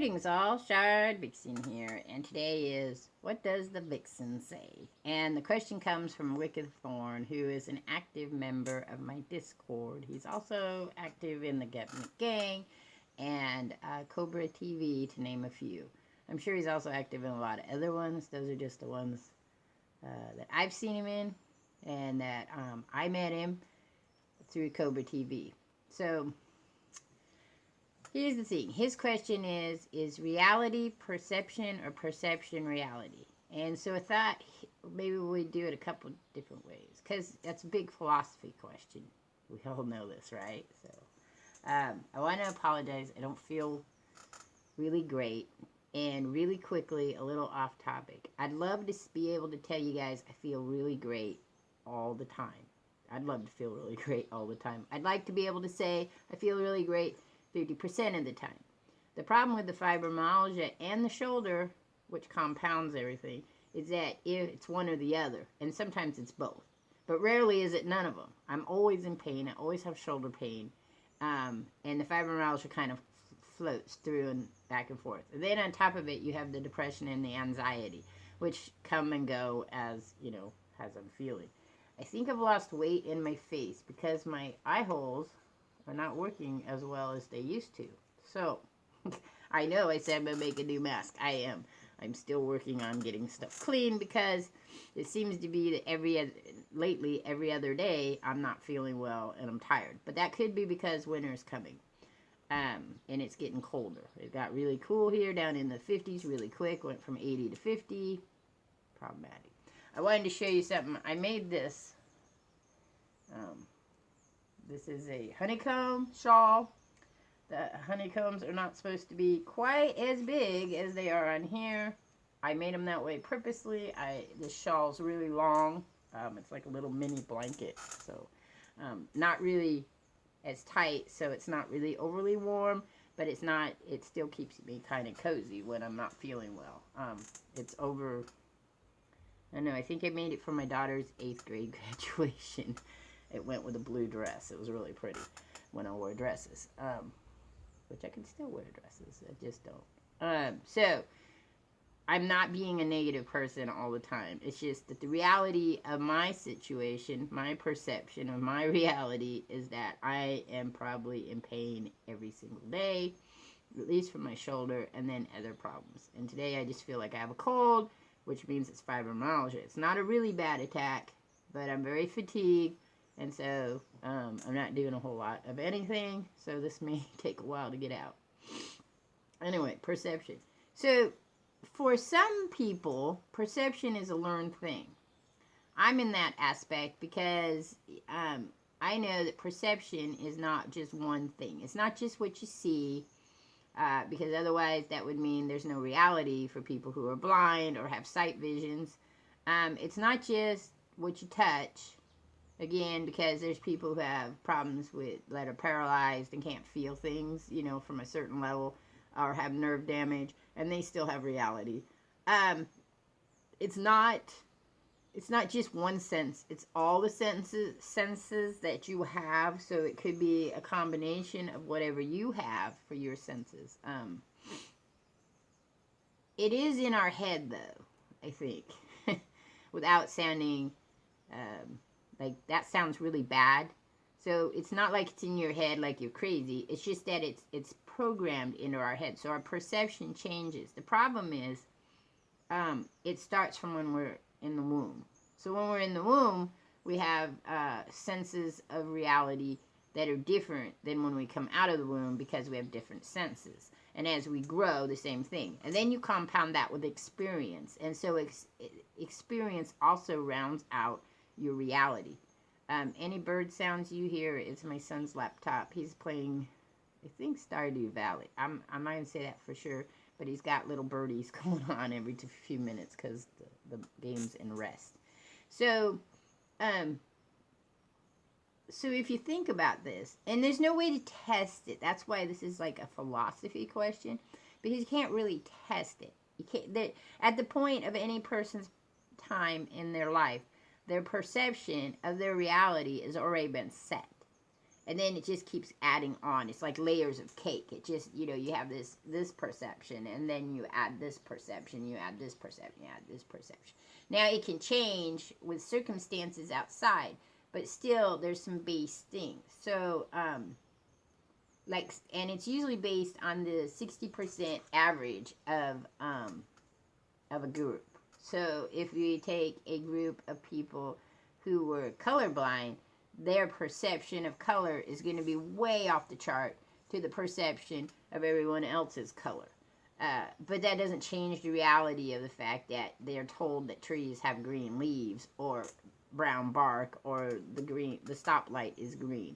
Greetings all, Shardvixen here, and today is, what does the Vixen say? And the question comes from Thorne, who is an active member of my Discord. He's also active in the Geknip Gang and Cobra TV, to name a few. I'm sure he's also active in a lot of other ones. Those are just the ones that I've seen him in, and that I met him through Cobra TV. So here's the thing. His question is reality perception or perception reality? And so I thought maybe we'd do it a couple different ways, because that's a big philosophy question. We all know this, right? So I want to apologize. I don't feel really great. And really quickly, a little off topic. I'd love to be able to tell you guys I feel really great all the time. I'd love to feel really great all the time. I'd like to be able to say I feel really great 50% of the time. The problem with the fibromyalgia and the shoulder, which compounds everything, is that it's one or the other, and sometimes it's both. But rarely is it none of them. I'm always in pain. I always have shoulder pain, and the fibromyalgia kind of floats through and back and forth. And then on top of it, you have the depression and the anxiety, which come and go as, as I'm feeling. I think I've lost weight in my face because my eye holes are not working as well as they used to. So, I know I said I'm going to make a new mask. I am. I'm still working on getting stuff clean because it seems to be that lately, every other day, I'm not feeling well and I'm tired. But that could be because winter is coming. And it's getting colder. It got really cool here, down in the 50s really quick. Went from 80 to 50. Problematic. I wanted to show you something. I made this. This is a honeycomb shawl. The honeycombs are not supposed to be quite as big as they are on here. I made them that way purposely. This shawl's really long. It's like a little mini blanket. So, not really as tight, so it's not really overly warm, but it still keeps me kind of cozy when I'm not feeling well. It's over, I don't know, I think I made it for my daughter's 8th grade graduation. It went with a blue dress. It was really pretty when I wore dresses, which I can still wear dresses, I just don't. So, I'm not being a negative person all the time. It's just that the reality of my situation, my perception of my reality, is that I am probably in pain every single day, at least for my shoulder, and then other problems. And today I just feel like I have a cold, which means it's fibromyalgia. It's not a really bad attack, but I'm very fatigued, and so I'm not doing a whole lot of anything, so this may take a while to get out. Anyway, perception. So, for some people, perception is a learned thing. I'm in that aspect because I know that perception is not just one thing. It's not just what you see, because otherwise that would mean there's no reality for people who are blind or have sight visions. It's not just what you touch, again, because there's people who have problems that are paralyzed and can't feel things, from a certain level, or have nerve damage, and they still have reality. It's not just one sense. It's all the senses that you have, so it could be a combination of whatever you have for your senses. It is in our head, though, I think, without sounding like that sounds really bad. So it's not like it's in your head like you're crazy. It's just that it's programmed into our head. So our perception changes. The problem is it starts from when we're in the womb. So when we're in the womb, we have senses of reality that are different than when we come out of the womb because we have different senses. And as we grow, the same thing. And then you compound that with experience. And so experience also rounds out your reality. Any bird sounds you hear, it's my son's laptop. He's playing, I think, Stardew Valley. I'm not going to say that for sure, but he's got little birdies going on every few minutes because the game's in rest. So, so if you think about this, and there's no way to test it. That's why this is like a philosophy question, because you can't really test it. You can't. At the point of any person's time in their life, their perception of their reality has already been set. And then it just keeps adding on. It's like layers of cake. It just, you have this perception, and then you add this perception, you add this perception, you add this perception. Now, it can change with circumstances outside, but still, there's some base things. So, and it's usually based on the 60% average of a group. So, if you take a group of people who were colorblind, their perception of color is going to be way off the chart to the perception of everyone else's color. But that doesn't change the reality of the fact that they're told that trees have green leaves or brown bark, or the stoplight is green.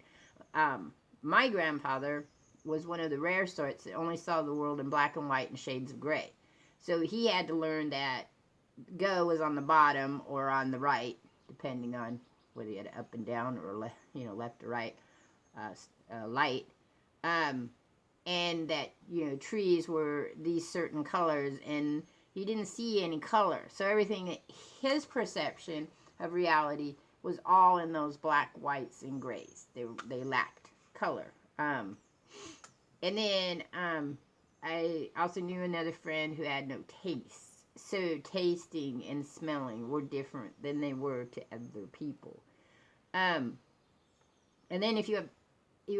My grandfather was one of the rare sorts that only saw the world in black and white and shades of gray. So he had to learn that go was on the bottom or on the right, depending on whether you had up and down or left or right light, and that trees were these certain colors, and he didn't see any color. So everything that his perception of reality was all in those black, whites, and grays. They lacked color. And then I also knew another friend who had no taste. So tasting and smelling were different than they were to other people. And then if you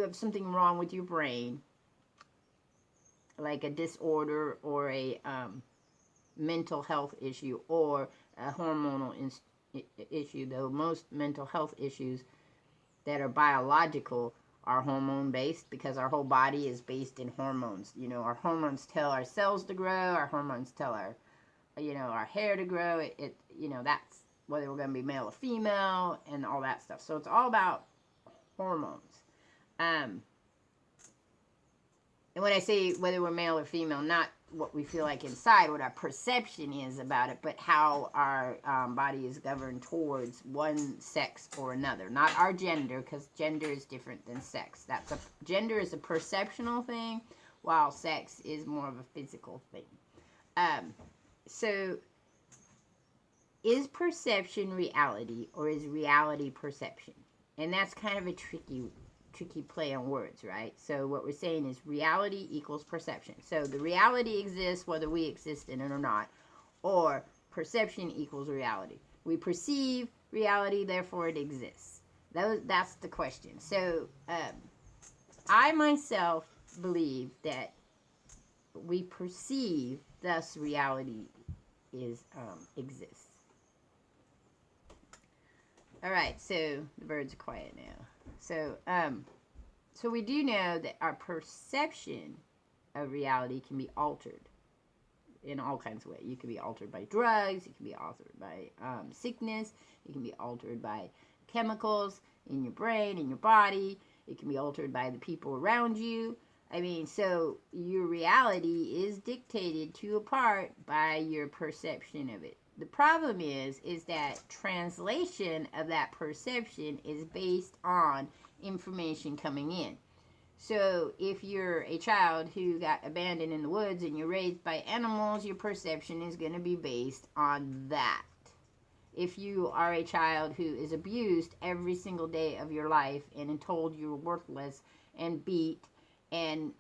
have something wrong with your brain, like a disorder or a mental health issue or a hormonal issue, though most mental health issues that are biological are hormone based, because our whole body is based in hormones. Our hormones tell our cells to grow, our hormones tell our hair to grow. That's whether we're going to be male or female and all that stuff. So it's all about hormones. And when I say whether we're male or female, not what we feel like inside, what our perception is about it, but how our body is governed towards one sex or another. Not our gender, because gender is different than sex. Gender is a perceptional thing, while sex is more of a physical thing. So, is perception reality, or is reality perception? And that's kind of a tricky play on words, right? So what we're saying is reality equals perception. So the reality exists whether we exist in it or not, or perception equals reality. We perceive reality, therefore it exists. That's the question. So I myself believe that we perceive, thus reality exists. All right, so the birds are quiet now. So we do know that our perception of reality can be altered in all kinds of ways. You can be altered by drugs. It can be altered by sickness. It can be altered by chemicals in your brain, in your body. It can be altered by the people around you. So your reality is dictated to a part by your perception of it. The problem is that translation of that perception is based on information coming in. So if you're a child who got abandoned in the woods and you're raised by animals, your perception is going to be based on that. If you are a child who is abused every single day of your life and told you're worthless and beat and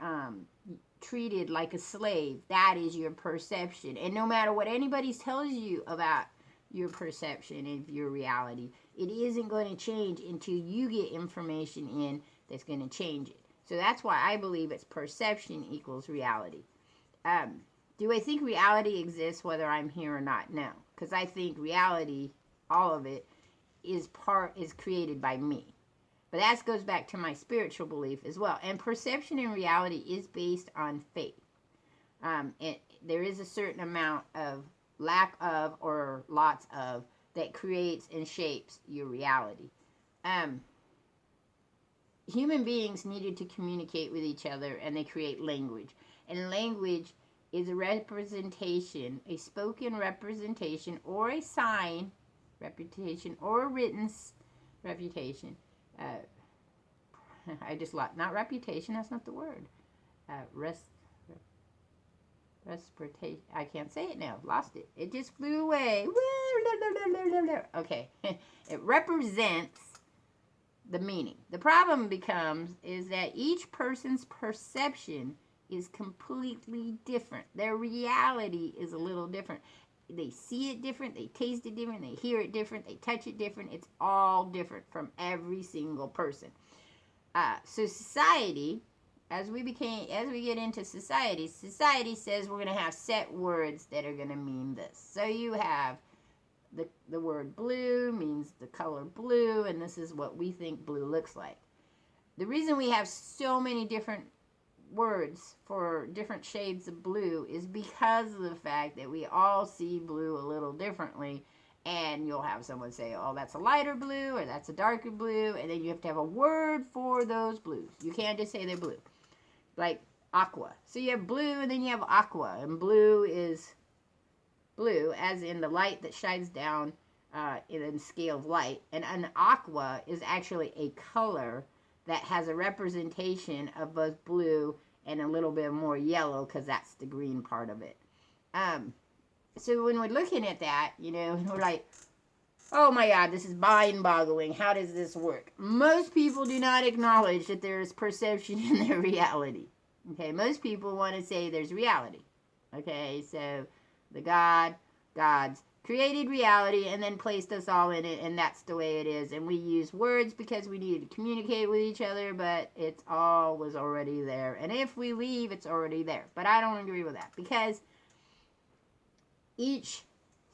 treated like a slave, that is your perception. And no matter what anybody tells you about your perception of your reality, it isn't going to change until you get information in that's going to change it. So that's why I believe it's perception equals reality. Do I think reality exists whether I'm here or not? No, because I think reality, all of it, is created by me. But that goes back to my spiritual belief as well. And perception and reality is based on faith. There is a certain amount of lack of or lots of that creates and shapes your reality. Human beings needed to communicate with each other, and they create language. And language is a representation, a spoken representation, or a sign reputation, or a written reputation. I just lost, not reputation, that's not the word. Respiration, I can't say it now, lost it. It just flew away. Okay, it represents the meaning. The problem becomes is that each person's perception is completely different. Their reality is a little different. They see it different, they taste it different, they hear it different, they touch it different. It's all different from every single person. So society, as we get into society says we're going to have set words that are going to mean this. So you have the word blue means the color blue, and this is what we think blue looks like. The reason we have so many different words for different shades of blue is because of the fact that we all see blue a little differently. And you'll have someone say, oh, that's a lighter blue, or that's a darker blue, and then you have to have a word for those blues. You can't just say they're blue. Like aqua. So you have blue, and then you have aqua, and blue is blue, as in the light that shines down in the scale of light. And an aqua is actually a color that has a representation of both blue and a little bit more yellow, because that's the green part of it. So when we're looking at that, we're like, oh my God, this is mind-boggling. How does this work? Most people do not acknowledge that there is perception in their reality. Okay, most people want to say there's reality. Okay, so the gods created reality and then placed us all in it, and that's the way it is. And we use words because we need to communicate with each other, but it's all was already there. And if we leave, it's already there. But I don't agree with that, because each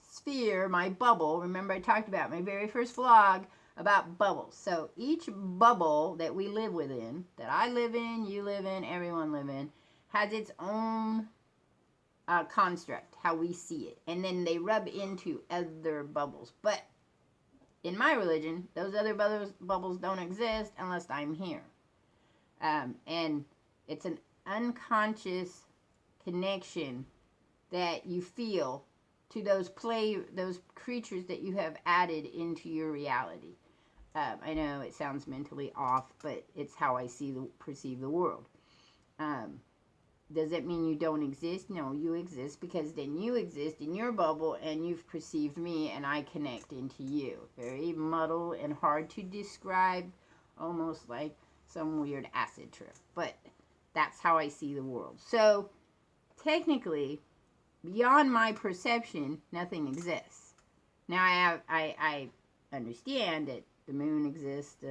sphere, my bubble, remember I talked about my very first vlog about bubbles. So each bubble that we live within, that I live in, you live in, everyone live in, has its own construct, how we see it. And then they rub into other bubbles. But in my religion, those other bubbles don't exist unless I'm here. And it's an unconscious connection that you feel to those creatures that you have added into your reality. I know it sounds mentally off, but it's how I perceive the world. Does that mean you don't exist? No, you exist, because then you exist in your bubble and you've perceived me and I connect into you. Very muddled and hard to describe, almost like some weird acid trip. But that's how I see the world. So technically, beyond my perception, nothing exists. Now I understand that the moon exists,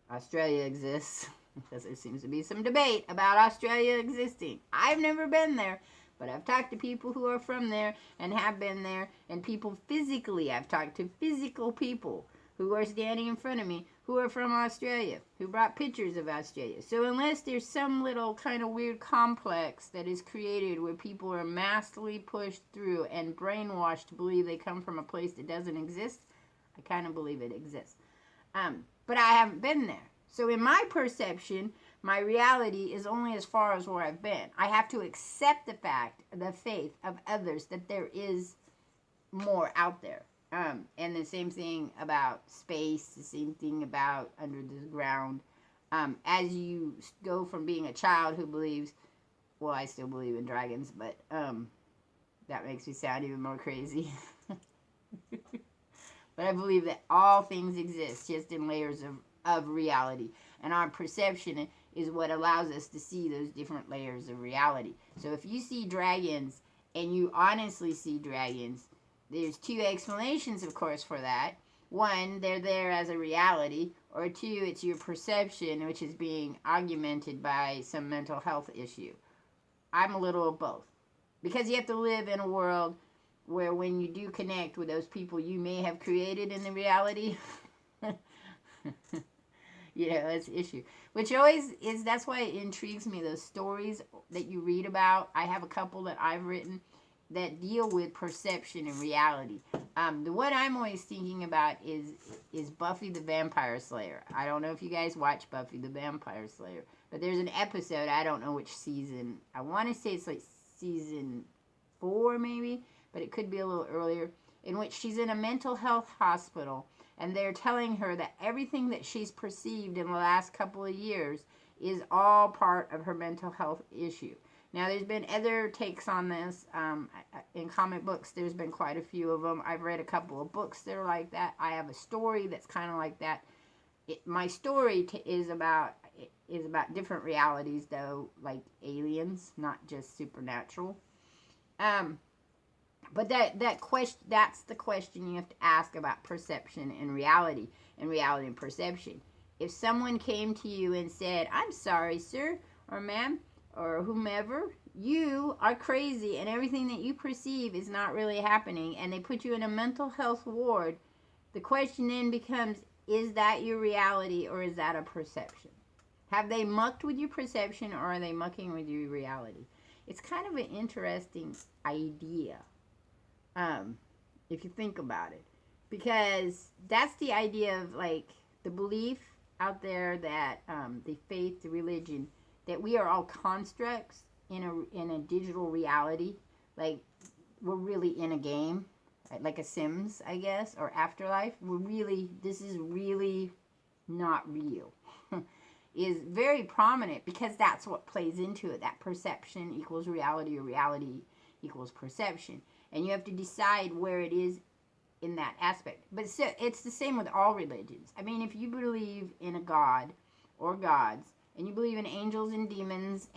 Australia exists, because there seems to be some debate about Australia existing. I've never been there, but I've talked to people who are from there and have been there, and people physically, I've talked to physical people who are standing in front of me who are from Australia, who brought pictures of Australia. So unless there's some little kind of weird complex that is created where people are massively pushed through and brainwashed to believe they come from a place that doesn't exist, I kind of believe it exists. But I haven't been there. So in my perception, my reality is only as far as where I've been. I have to accept the faith of others, that there is more out there. And the same thing about space, the same thing about under the ground. As you go from being a child who believes, well, I still believe in dragons, but that makes me sound even more crazy. But I believe that all things exist just in layers of reality. And our perception is what allows us to see those different layers of reality. So if you see dragons and you honestly see dragons, there's two explanations, of course, for that. One, they're there as a reality, or two, it's your perception, which is being augmented by some mental health issue. I'm a little of both. Because you have to live in a world where when you do connect with those people you may have created in the reality, that's the issue. Which always is, that's why it intrigues me, those stories that you read about. I have a couple that I've written that deal with perception and reality. The one I'm always thinking about is Buffy the Vampire Slayer. I don't know if you guys watch Buffy the Vampire Slayer, but there's an episode, I don't know which season, I want to say it's like season 4 maybe, but it could be a little earlier, in which she's in a mental health hospital, and they're telling her that everything that she's perceived in the last couple of years is all part of her mental health issue. Now, there's been other takes on this. In comic books, there's been quite a few of them. I've read a couple of books that are like that. I have a story that's kind of like that. my story is about different realities, though, like aliens, not just supernatural. Um, but that's the question you have to ask about perception and reality, and perception. If someone came to you and said, "I'm sorry, sir, or ma'am, or whomever, you are crazy and everything that you perceive is not really happening," and they put you in a mental health ward, the question then becomes, is that your reality or is that a perception? Have they mucked with your perception or are they mucking with your reality? It's kind of an interesting idea, if you think about it. Because that's the idea of, like, the belief out there that the faith, the religion, that we are all constructs in a digital reality. Like, we're really in a game, like a Sims, I guess, or Afterlife. This is really not real. Is very prominent because that's what plays into it. That perception equals reality, or reality equals perception. And you have to decide where it is in that aspect. But so, it's the same with all religions. I mean, if you believe in a god or gods, and you believe in angels and demons,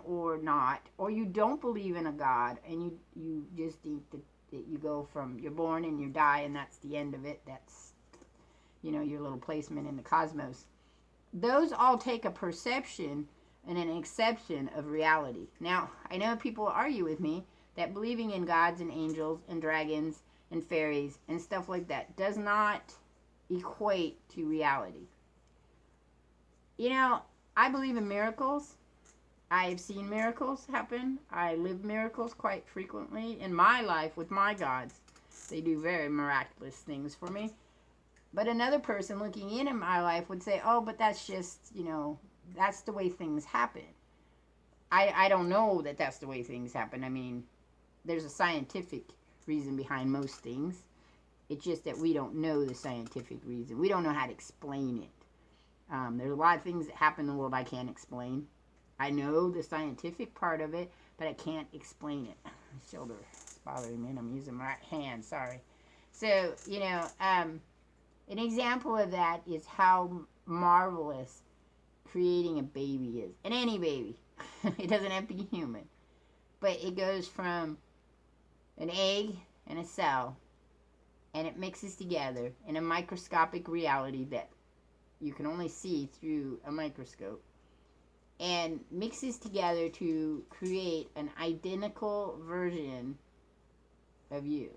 or not, or you don't believe in a god, and you just think that you go from, you're born and you die, and that's the end of it. That's, your little placement in the cosmos. Those all take a perception and an exception of reality. Now, I know people argue with me that believing in gods and angels and dragons and fairies and stuff like that does not equate to reality. I believe in miracles. I've seen miracles happen. I live miracles quite frequently in my life with my gods. They do very miraculous things for me. But another person looking in my life would say, oh, but that's just, that's the way things happen. I don't know that that's the way things happen. I mean, there's a scientific reason behind most things. It's just that we don't know the scientific reason. We don't know how to explain it. There's a lot of things that happen in the world I can't explain. I know the scientific part of it, but I can't explain it. My shoulder is bothering me, and I'm using my right hand. Sorry. So, an example of that is how marvelous creating a baby is. And any baby. It doesn't have to be human. But it goes from an egg and a cell, and it mixes together in a microscopic reality that you can only see through a microscope, and mixes together to create an identical version of you.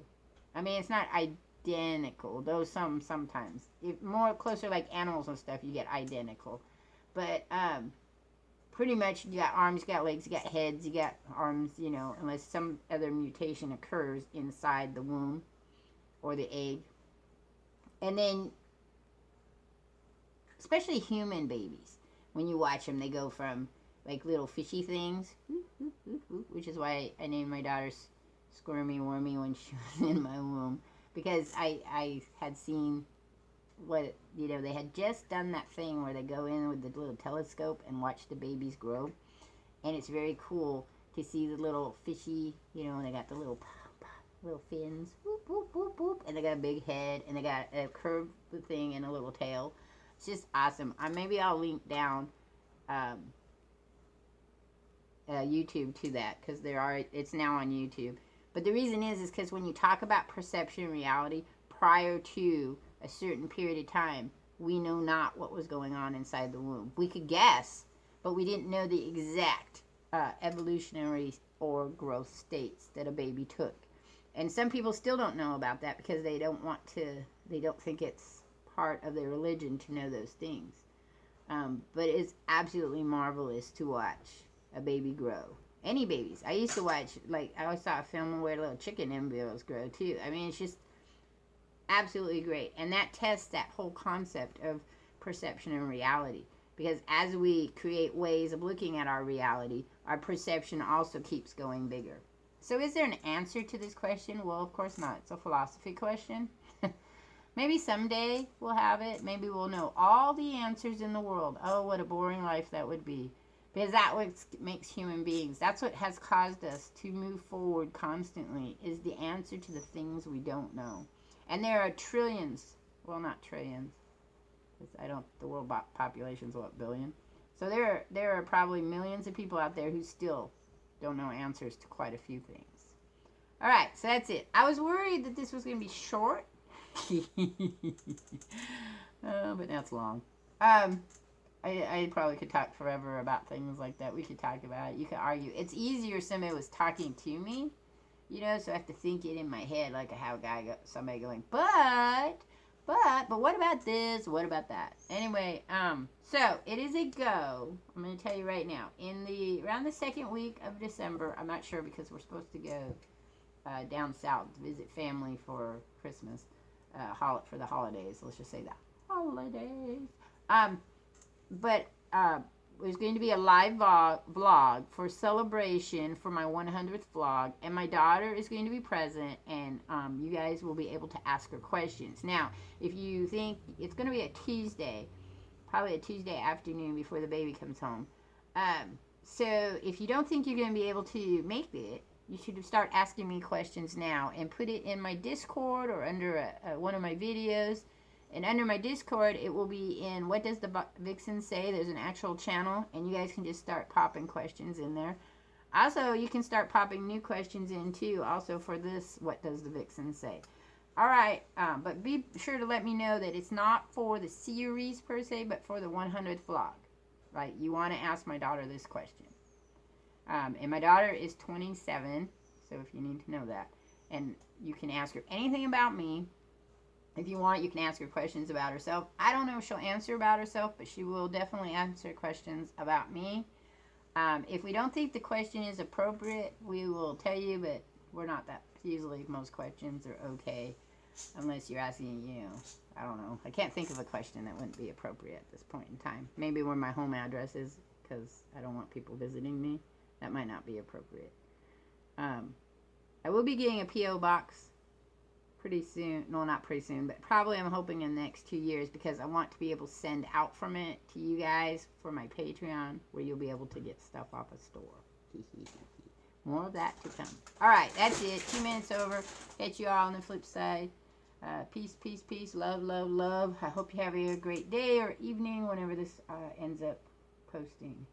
I mean, it's not identical, though sometimes. If more closer like animals and stuff, you get identical. But pretty much you got arms, you got legs, you got heads, you got arms, unless some other mutation occurs inside the womb or the egg. And then, especially human babies, when you watch them, they go from like little fishy things, which is why I named my daughter Squirmy Wormy when she was in my womb, because I had seen what, they had just done that thing where they go in with the little telescope and watch the babies grow, and it's very cool to see the little fishy, they got the little fins, whoop, whoop, whoop, whoop, and they got a big head, and they got a curved thing and a little tail. It's just awesome. Maybe I'll link down YouTube to that, because it's now on YouTube. But the reason is because when you talk about perception and reality, prior to a certain period of time, we know not what was going on inside the womb. We could guess, but we didn't know the exact evolutionary or growth states that a baby took. And some people still don't know about that because they don't think it's part of their religion to know those things. But it's absolutely marvelous to watch a baby grow. Any babies. I used to watch, I always saw a film where little chicken embryos grow too. I mean, it's just absolutely great. And that tests that whole concept of perception and reality. Because as we create ways of looking at our reality, our perception also keeps going bigger. So is there an answer to this question? Well, of course not. It's a philosophy question. Maybe someday we'll have it. Maybe we'll know all the answers in the world. Oh, what a boring life that would be. Because that's what makes human beings. That's what has caused us to move forward constantly, is the answer to the things we don't know. And there are trillions, well, not trillions, I don't. The world population's what, billion? So there are probably millions of people out there who still don't know answers to quite a few things. All right, so that's it. I was worried that this was going to be short. But now it's long. I probably could talk forever about things like that. We could talk about it. You could argue. It's easier if somebody was talking to me, you know, so I have to think it in my head like I have somebody going, but what about this? What about that? Anyway, so it is a go. I'm going to tell you right now. Around the second week of December, I'm not sure because we're supposed to go down south to visit family for Christmas, for the holidays. Let's just say that. Holidays. But there's going to be a live vlog for celebration for my 100th vlog, and my daughter is going to be present, and you guys will be able to ask her questions. Now, if you think it's going to be a Tuesday, probably a Tuesday afternoon before the baby comes home, so if you don't think you're going to be able to make it, you should start asking me questions now and put it in my Discord or under one of my videos. And under my Discord, it will be in What Does the Vixen Say? There's an actual channel, and you guys can just start popping questions in there. Also, you can start popping new questions in, too, also for this What Does the Vixen Say? All right, but be sure to let me know that it's not for the series, per se, but for the 100th vlog. Right? You want to ask my daughter this question. And my daughter is 27, so if you need to know that. And you can ask her anything about me. If you want, you can ask her questions about herself. I don't know if she'll answer about herself, but she will definitely answer questions about me. If we don't think the question is appropriate, we will tell you, but we're not that. Usually, most questions are okay, unless you're asking, you know, I don't know. I can't think of a question that wouldn't be appropriate at this point in time. Maybe where my home address is, because I don't want people visiting me. That might not be appropriate. I will be getting a P.O. box pretty soon. No, not pretty soon, but probably I'm hoping in the next 2 years, because I want to be able to send out from it to you guys for my Patreon, where you'll be able to get stuff off a store. More of that to come. Alright, that's it. 2 minutes over. Catch you all on the flip side. Peace, peace, peace. Love, love, love. I hope you have a great day or evening whenever this ends up posting.